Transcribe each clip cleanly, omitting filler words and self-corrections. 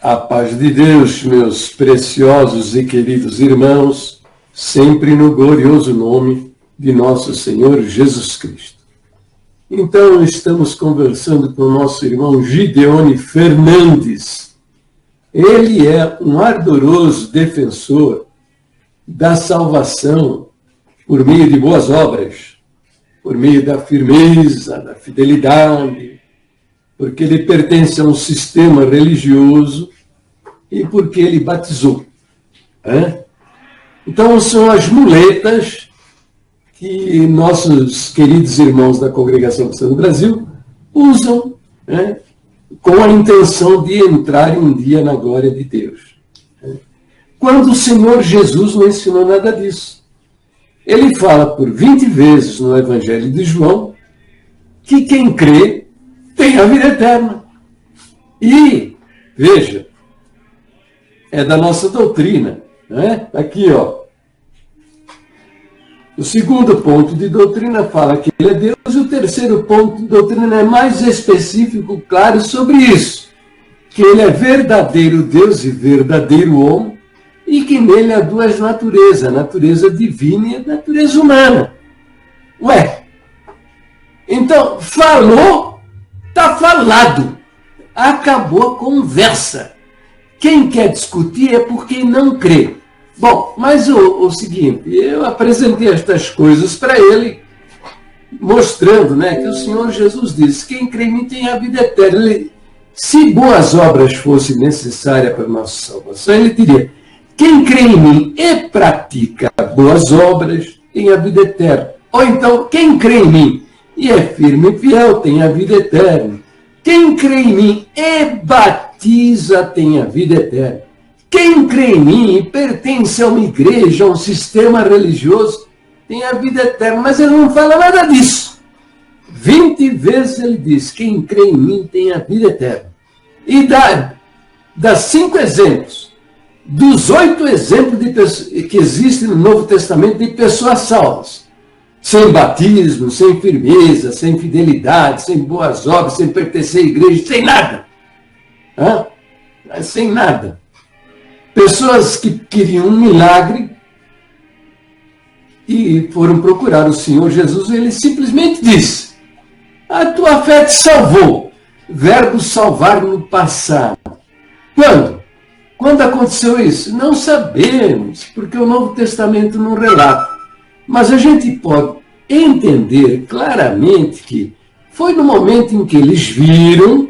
A paz de Deus, meus preciosos e queridos irmãos, sempre no glorioso nome de nosso Senhor Jesus Cristo. Então, estamos conversando com o nosso irmão Gideone Fernandes. Ele é um ardoroso defensor da salvação por meio de boas obras, por meio da firmeza, da fidelidade, porque ele pertence a um sistema religioso e porque ele batizou. Então, são as muletas que nossos queridos irmãos da Congregação Cristã do Brasil usam com a intenção de entrar um dia na glória de Deus. Quando o Senhor Jesus não ensinou nada disso. Ele fala por 20 vezes no Evangelho de João que quem crê tem a vida eterna. E, veja, é da nossa doutrina. Aqui, ó. O segundo ponto de doutrina fala que ele é Deus, e o terceiro ponto de doutrina é mais específico, claro, sobre isso. Que ele é verdadeiro Deus e verdadeiro homem, e que nele há duas naturezas, a natureza divina e a natureza humana. Então, falou, está falado. Acabou a conversa. Quem quer discutir é porque não crê. Bom, mas o seguinte, eu apresentei estas coisas para ele, mostrando que o Senhor Jesus disse, quem crê em mim tem a vida eterna. Se boas obras fossem necessárias para a nossa salvação, ele diria, quem crê em mim e pratica boas obras tem a vida eterna. Ou então, quem crê em mim e é firme e fiel tem a vida eterna. Quem crê em mim e batiza tem a vida eterna. Quem crê em mim e pertence a uma igreja, a um sistema religioso, tem a vida eterna. Mas ele não fala nada disso. 20 vezes ele diz, quem crê em mim tem a vida eterna. E dá 5 exemplos. Dos 8 exemplos que existem no Novo Testamento de pessoas salvas. Sem batismo, sem firmeza, sem fidelidade, sem boas obras, sem pertencer à igreja, sem nada. Sem nada. Pessoas que queriam um milagre e foram procurar o Senhor Jesus e ele simplesmente disse, a tua fé te salvou. Verbo salvar no passado. Quando? Quando aconteceu isso? Não sabemos, porque o Novo Testamento não relata. Mas a gente pode entender claramente que foi no momento em que eles viram,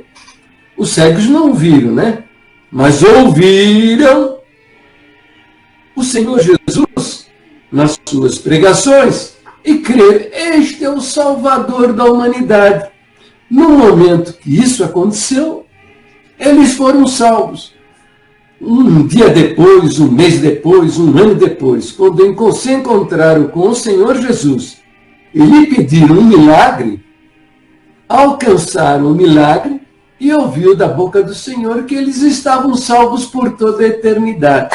os cegos não viram, mas ouviram o Senhor Jesus nas suas pregações e crer, este é o Salvador da humanidade. No momento que isso aconteceu, eles foram salvos. Um dia depois, um mês depois, um ano depois, quando se encontraram com o Senhor Jesus e lhe pediram um milagre, alcançaram o milagre e ouviu da boca do Senhor que eles estavam salvos por toda a eternidade.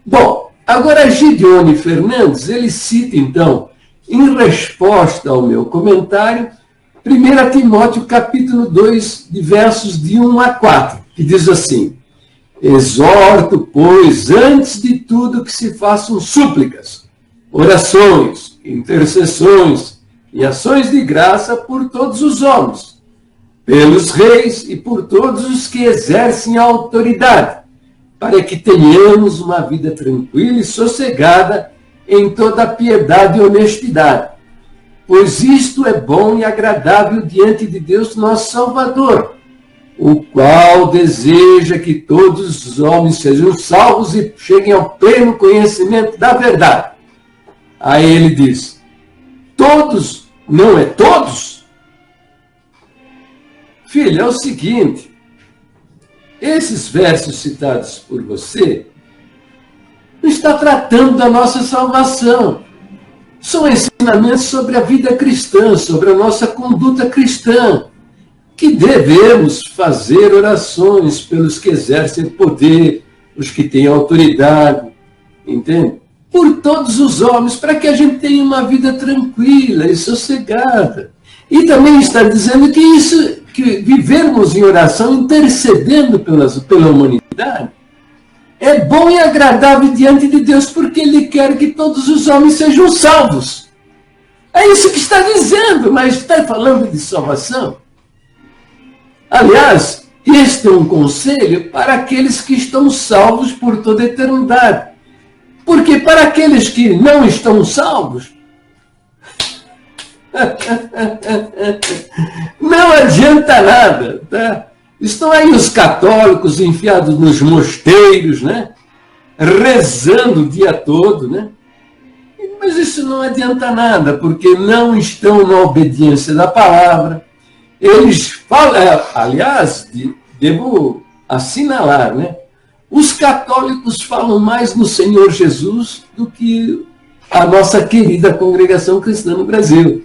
Bom, agora Gideone Fernandes, ele cita então, em resposta ao meu comentário, 1 Timóteo capítulo 2, de versos de 1 a 4, que diz assim, exorto, pois, antes de tudo que se façam súplicas, orações, intercessões e ações de graça por todos os homens, pelos reis e por todos os que exercem a autoridade, para que tenhamos uma vida tranquila e sossegada em toda piedade e honestidade, pois isto é bom e agradável diante de Deus nosso Salvador, o qual deseja que todos os homens sejam salvos e cheguem ao pleno conhecimento da verdade. Aí ele diz, todos, não é todos? Filho, é o seguinte, esses versos citados por você não está tratando da nossa salvação. São ensinamentos sobre a vida cristã, sobre a nossa conduta cristã, que devemos fazer orações pelos que exercem poder, os que têm autoridade, entende? Por todos os homens, para que a gente tenha uma vida tranquila e sossegada. E também está dizendo que vivermos em oração, intercedendo pela humanidade, eternidade, é bom e agradável diante de Deus, porque Ele quer que todos os homens sejam salvos. É isso que está dizendo, mas está falando de salvação. Aliás, este é um conselho para aqueles que estão salvos por toda a eternidade. Porque para aqueles que não estão salvos, não adianta nada, tá? Estão aí os católicos enfiados nos mosteiros, né? Rezando o dia todo, né? Mas isso não adianta nada, porque não estão na obediência da palavra. Eles falam, aliás, devo assinalar, né? Os católicos falam mais no Senhor Jesus do que a nossa querida congregação cristã no Brasil.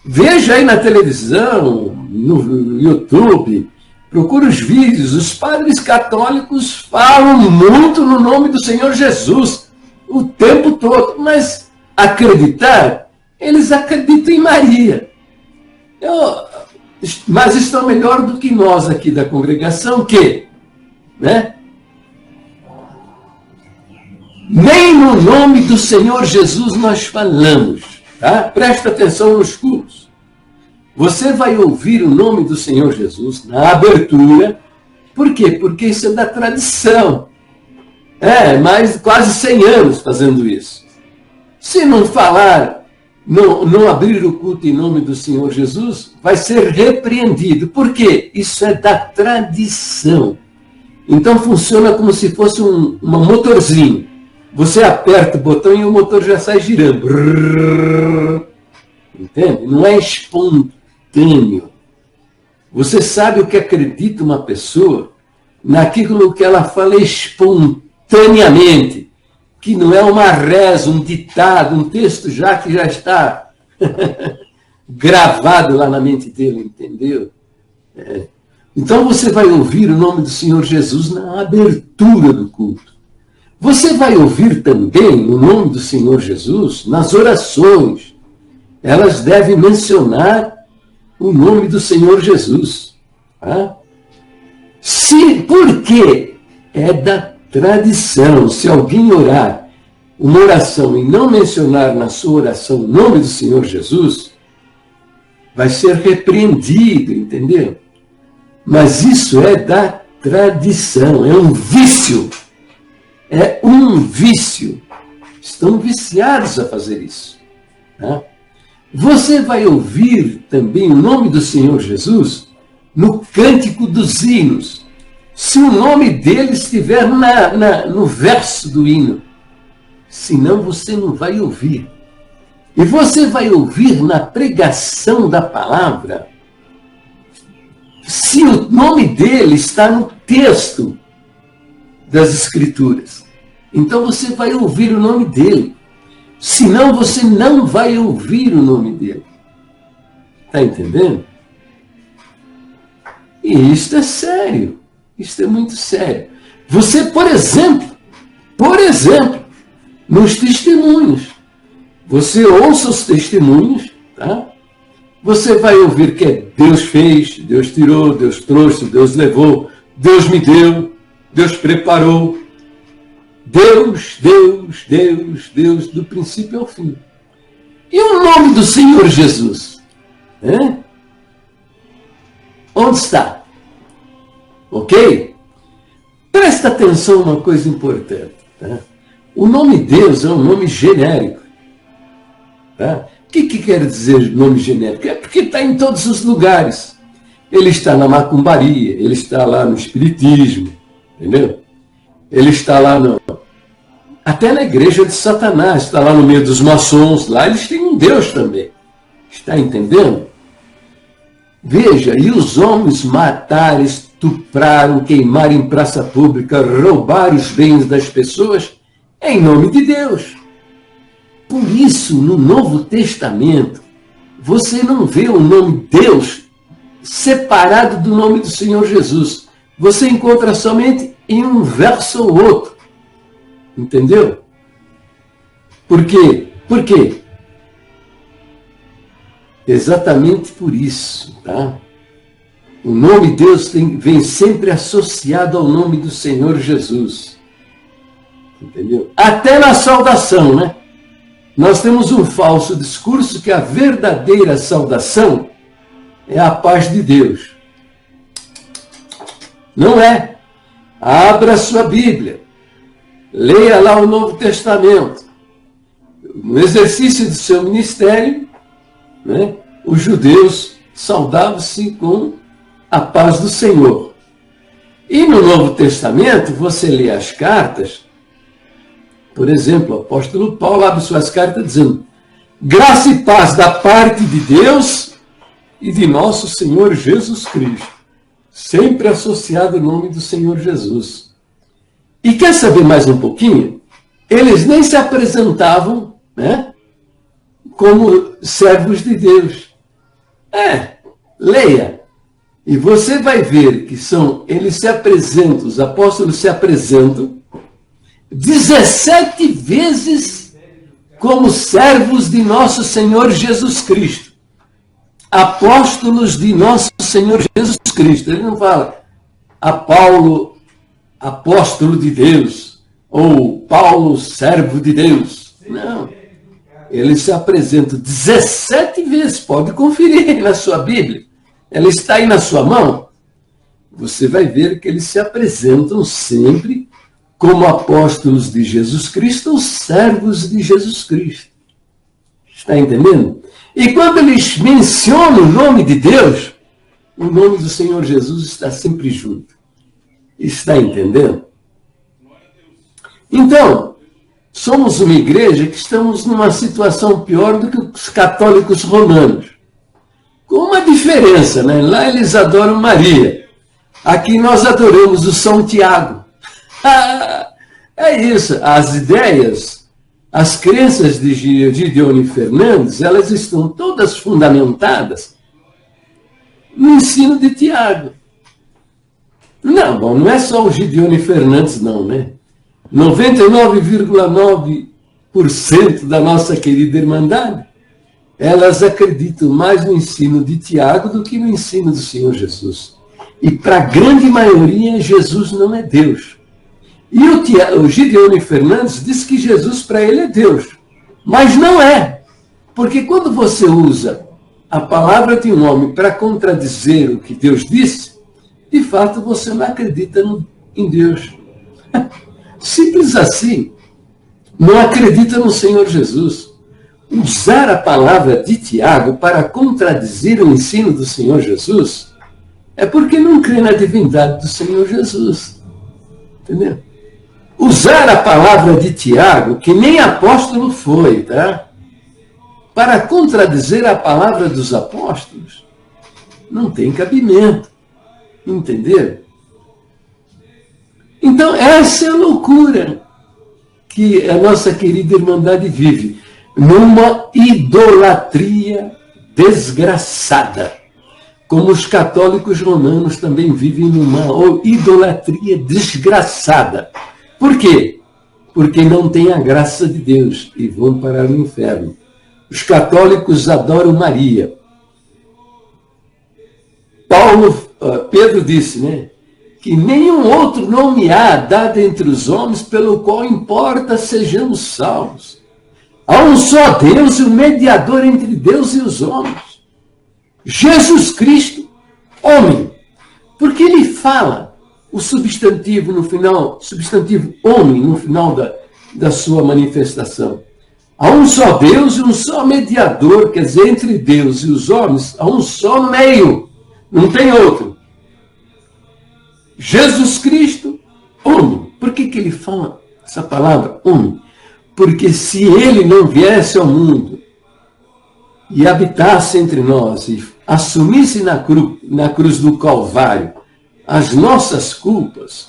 Veja aí na televisão, no YouTube, procura os vídeos, os padres católicos falam muito no nome do Senhor Jesus o tempo todo, mas acreditar, eles acreditam em Maria. Mas estão melhor do que nós aqui da congregação, né? Nem no nome do Senhor Jesus nós falamos, tá? Presta atenção nos cultos. Você vai ouvir o nome do Senhor Jesus na abertura. Por quê? Porque isso é da tradição. Mais quase 100 anos fazendo isso. Se não falar, não abrir o culto em nome do Senhor Jesus, vai ser repreendido. Por quê? Isso é da tradição. Então funciona como se fosse um motorzinho. Você aperta o botão e o motor já sai girando. Entende? Não é espontâneo. Você sabe o que acredita uma pessoa naquilo que ela fala espontaneamente, que não é uma reza, um ditado, um texto que já está gravado lá na mente dele, entendeu? Então você vai ouvir o nome do Senhor Jesus na abertura do culto. Você vai ouvir também o nome do Senhor Jesus nas orações. Elas devem mencionar o nome do Senhor Jesus. Tá? Por quê? É da tradição. Se alguém orar uma oração e não mencionar na sua oração o nome do Senhor Jesus, vai ser repreendido, entendeu? Mas isso é da tradição, é um vício. É um vício. Estão viciados a fazer isso. Tá? Você vai ouvir também o nome do Senhor Jesus no Cântico dos Hinos, se o nome dele estiver no verso do hino. Senão você não vai ouvir. E você vai ouvir na pregação da palavra, se o nome dele está no texto das Escrituras. Então você vai ouvir o nome dele. Senão você não vai ouvir o nome dele. Está entendendo? E isto é sério. Isto é muito sério. Você, por exemplo, nos testemunhos, você ouça os testemunhos, tá? Você vai ouvir que Deus fez, Deus tirou, Deus trouxe, Deus levou, Deus me deu, Deus preparou. Deus, Deus, Deus, Deus, do princípio ao fim. E o nome do Senhor Jesus? Onde está? Ok? Presta atenção uma coisa importante. Tá? O nome Deus é um nome genérico. Tá? O que quer dizer nome genérico? É porque está em todos os lugares. Ele está na macumbaria, ele está lá no espiritismo, entendeu? Ele está lá até na igreja de Satanás, está lá no meio dos maçons, lá eles têm um Deus também. Está entendendo? Veja, e os homens mataram, estupraram, queimaram em praça pública, roubaram os bens das pessoas em nome de Deus. Por isso, no Novo Testamento, você não vê o nome Deus separado do nome do Senhor Jesus. Você encontra somente em um verso ou outro. Entendeu? Por quê? Por quê? Exatamente por isso, tá? O nome Deus vem sempre associado ao nome do Senhor Jesus. Entendeu? Até na saudação, né? Nós temos um falso discurso que a verdadeira saudação é a paz de Deus. Não é. Abra sua Bíblia. Leia lá o Novo Testamento. No exercício do seu ministério, né, os judeus saudavam-se com a paz do Senhor. E no Novo Testamento, você lê as cartas, por exemplo, o apóstolo Paulo abre suas cartas dizendo: graça e paz da parte de Deus e de nosso Senhor Jesus Cristo. Sempre associado ao nome do Senhor Jesus. E quer saber mais um pouquinho? Eles nem se apresentavam, né, como servos de Deus. Leia. E você vai ver que eles se apresentam, os apóstolos se apresentam 17 vezes como servos de nosso Senhor Jesus Cristo. Apóstolos de nosso Senhor Jesus Cristo. Ele não fala a Paulo, apóstolo de Deus, ou Paulo, servo de Deus. Não. Ele se apresenta 17 vezes. Pode conferir na sua Bíblia. Ela está aí na sua mão. Você vai ver que eles se apresentam sempre como apóstolos de Jesus Cristo ou servos de Jesus Cristo. Está entendendo? E quando eles mencionam o nome de Deus, o nome do Senhor Jesus está sempre junto. Está entendendo? Então, somos uma igreja que estamos numa situação pior do que os católicos romanos. Com uma diferença, né? Lá eles adoram Maria. Aqui nós adoramos o São Tiago. É isso. As ideias, as crenças de Gideone Fernandes, elas estão todas fundamentadas no ensino de Tiago. Não, bom, não é só o Gideone Fernandes, não, né? 99,9% da nossa querida Irmandade, elas acreditam mais no ensino de Tiago do que no ensino do Senhor Jesus. E para a grande maioria, Jesus não é Deus. E o Gideone Fernandes diz que Jesus para ele é Deus. Mas não é. Porque quando você usa a palavra de um homem para contradizer o que Deus disse, de fato você não acredita em Deus. Simples assim. Não acredita no Senhor Jesus. Usar a palavra de Tiago para contradizer o ensino do Senhor Jesus é porque não crê na divindade do Senhor Jesus. Entendeu? Usar a palavra de Tiago, que nem apóstolo foi, tá? Para contradizer a palavra dos apóstolos, não tem cabimento. Entendeu? Então, essa é a loucura que a nossa querida Irmandade vive. Numa idolatria desgraçada. Como os católicos romanos também vivem numa idolatria desgraçada. Por quê? Porque não tem a graça de Deus e vão parar no inferno. Os católicos adoram Maria. Pedro disse, né, que nenhum outro nome há dado entre os homens pelo qual importa sejamos salvos. Há um só Deus e um mediador entre Deus e os homens. Jesus Cristo, homem. Porque ele fala o substantivo no final, substantivo homem no final da sua manifestação. Há um só Deus e um só mediador, quer dizer, entre Deus e os homens, há um só meio, não tem outro. Jesus Cristo, homem. Por que ele fala essa palavra, homem? Porque se ele não viesse ao mundo e habitasse entre nós e assumisse na cruz do Calvário as nossas culpas,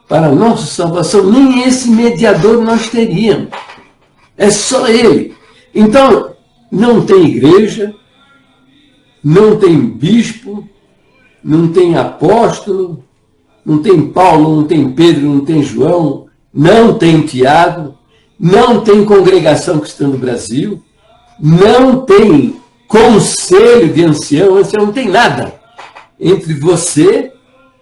para a nossa salvação, nem esse mediador nós teríamos. É só ele. Então, não tem igreja, não tem bispo, não tem apóstolo, não tem Paulo, não tem Pedro, não tem João, não tem Tiago, não tem congregação cristã do Brasil, não tem conselho de ancião não tem nada. entre você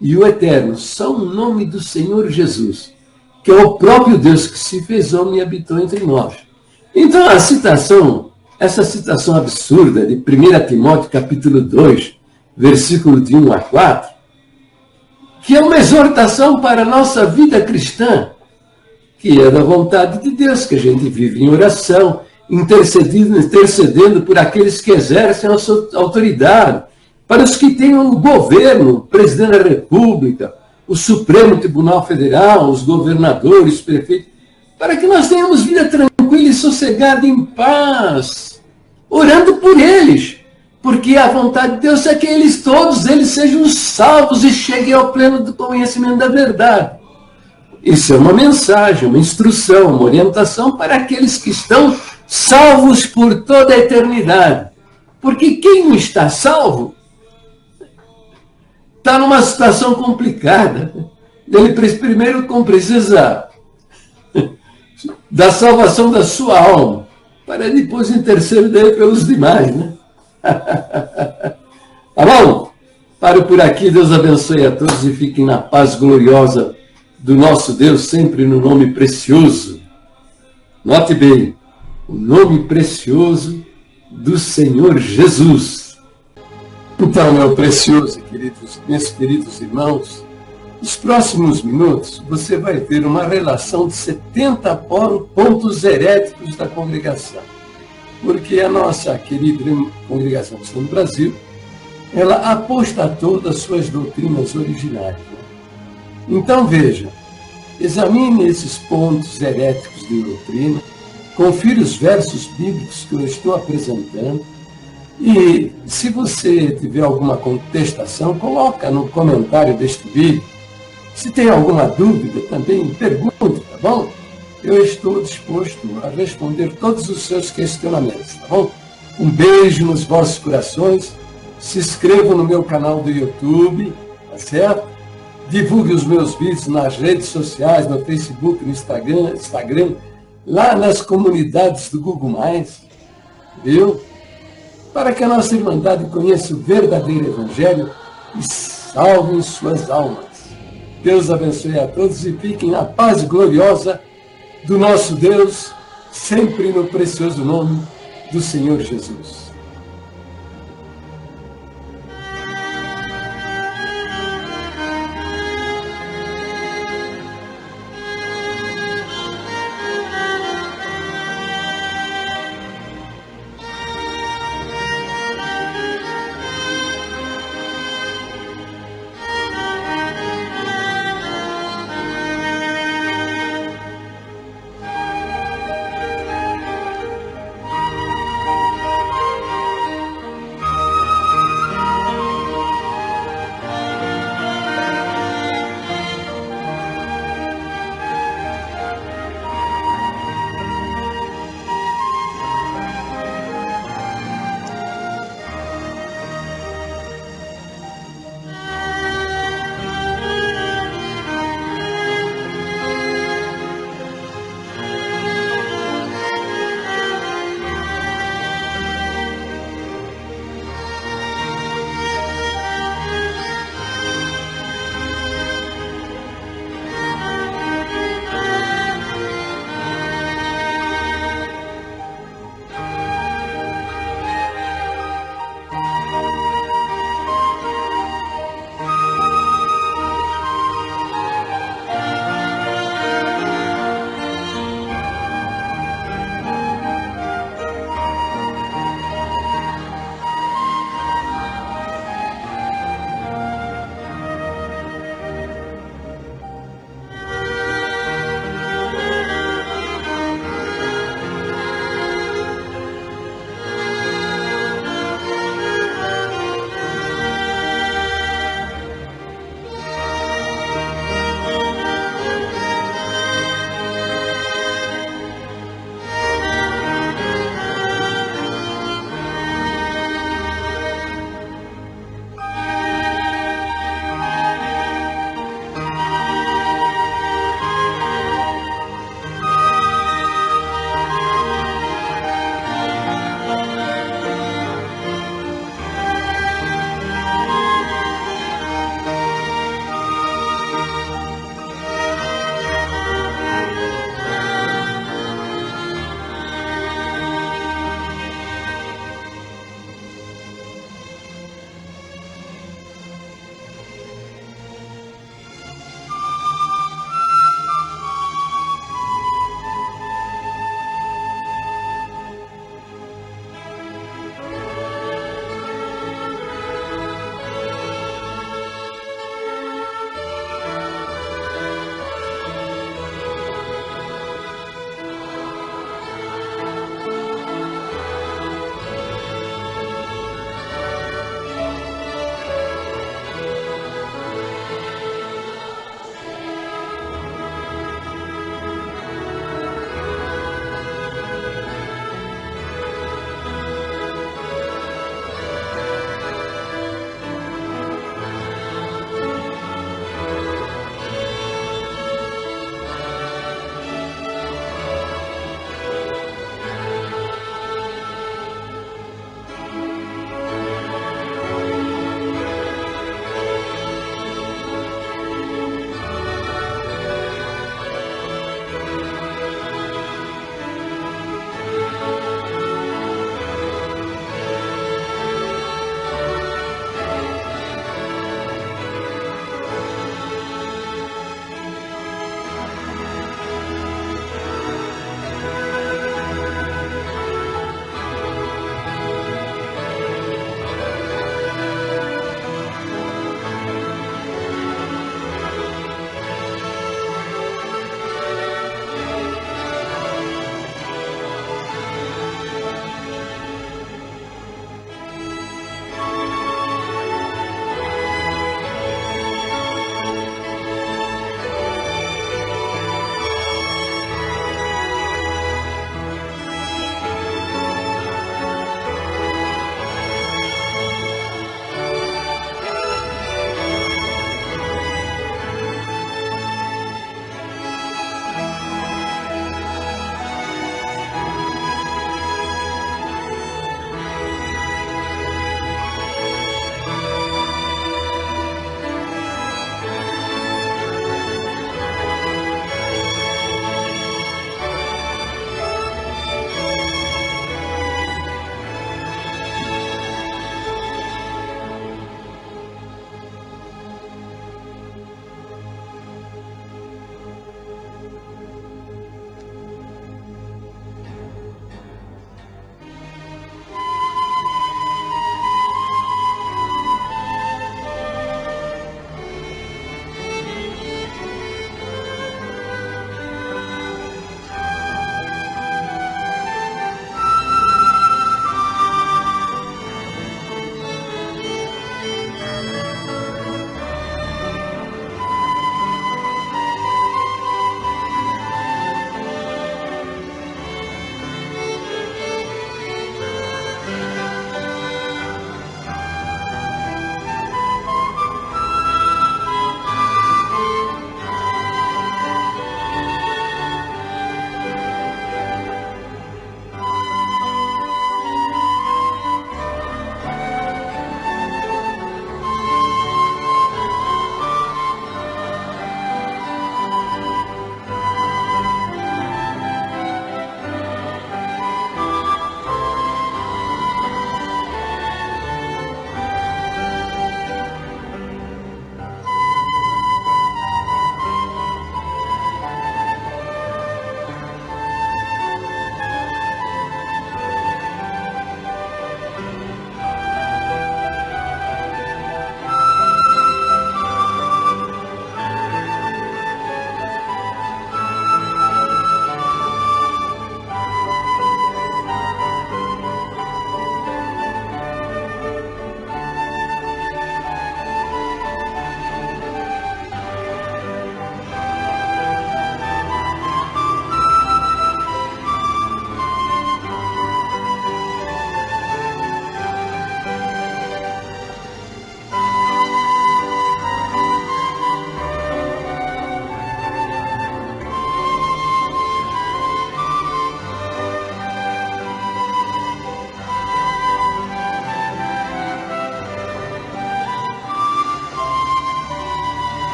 e o Eterno, só o nome do Senhor Jesus, que é o próprio Deus que se fez homem e habitou entre nós. Então, essa citação absurda de 1 Timóteo capítulo 2, versículo de 1 a 4, que é uma exortação para a nossa vida cristã, que é da vontade de Deus, que a gente vive em oração, intercedendo por aqueles que exercem a sua autoridade, para os que têm o governo, o presidente da República, o Supremo Tribunal Federal, os governadores, os prefeitos, para que nós tenhamos vida tranquila e sossegada, em paz, orando por eles, porque a vontade de Deus é que todos eles sejam salvos e cheguem ao pleno do conhecimento da verdade. Isso é uma mensagem, uma instrução, uma orientação para aqueles que estão salvos por toda a eternidade. Porque quem não está salvo está numa situação complicada. Ele primeiro precisa da salvação da sua alma, para depois interceder pelos demais, né? Tá bom? Paro por aqui, Deus abençoe a todos e fiquem na paz gloriosa do nosso Deus, sempre no nome precioso. Note bem, o nome precioso do Senhor Jesus. Então, meu precioso, meus queridos irmãos, nos próximos minutos você vai ter uma relação de 70 pontos heréticos da congregação. Porque a nossa querida congregação do Brasil, ela apostatou das suas doutrinas originais. Então, veja, examine esses pontos heréticos de doutrina, confira os versos bíblicos que eu estou apresentando e, se você tiver alguma contestação, coloca no comentário deste vídeo. Se tem alguma dúvida, também pergunte, tá bom? Eu estou disposto a responder todos os seus questionamentos, tá bom? Um beijo nos vossos corações, se inscreva no meu canal do YouTube, tá certo? Divulgue os meus vídeos nas redes sociais, no Facebook, no Instagram, lá nas comunidades do Google+, viu? Para que a nossa Irmandade conheça o verdadeiro Evangelho e salve suas almas. Deus abençoe a todos e fiquem na paz gloriosa do nosso Deus, sempre no precioso nome do Senhor Jesus.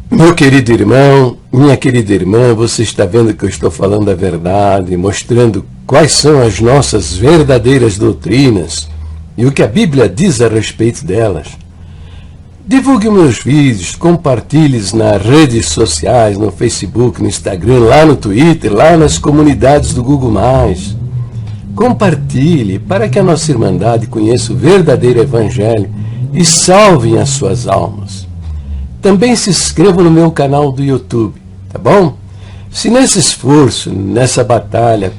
Meu querido irmão, minha querida irmã, você está vendo que eu estou falando a verdade, mostrando quais são as nossas verdadeiras doutrinas e o que a Bíblia diz a respeito delas. Divulgue meus vídeos, compartilhe-os nas redes sociais, no Facebook, no Instagram, lá no Twitter, lá nas comunidades do Google+. Compartilhe para que a nossa Irmandade conheça o verdadeiro Evangelho e salvem as suas almas. Também se inscreva no meu canal do YouTube, tá bom? Se nesse esforço, nessa batalha,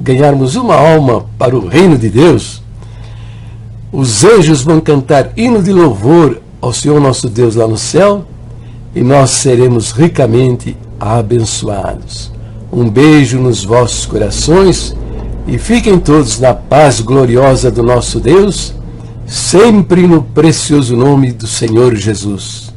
ganharmos uma alma para o reino de Deus, os anjos vão cantar hino de louvor ao Senhor nosso Deus lá no céu e nós seremos ricamente abençoados. Um beijo nos vossos corações e fiquem todos na paz gloriosa do nosso Deus, sempre no precioso nome do Senhor Jesus.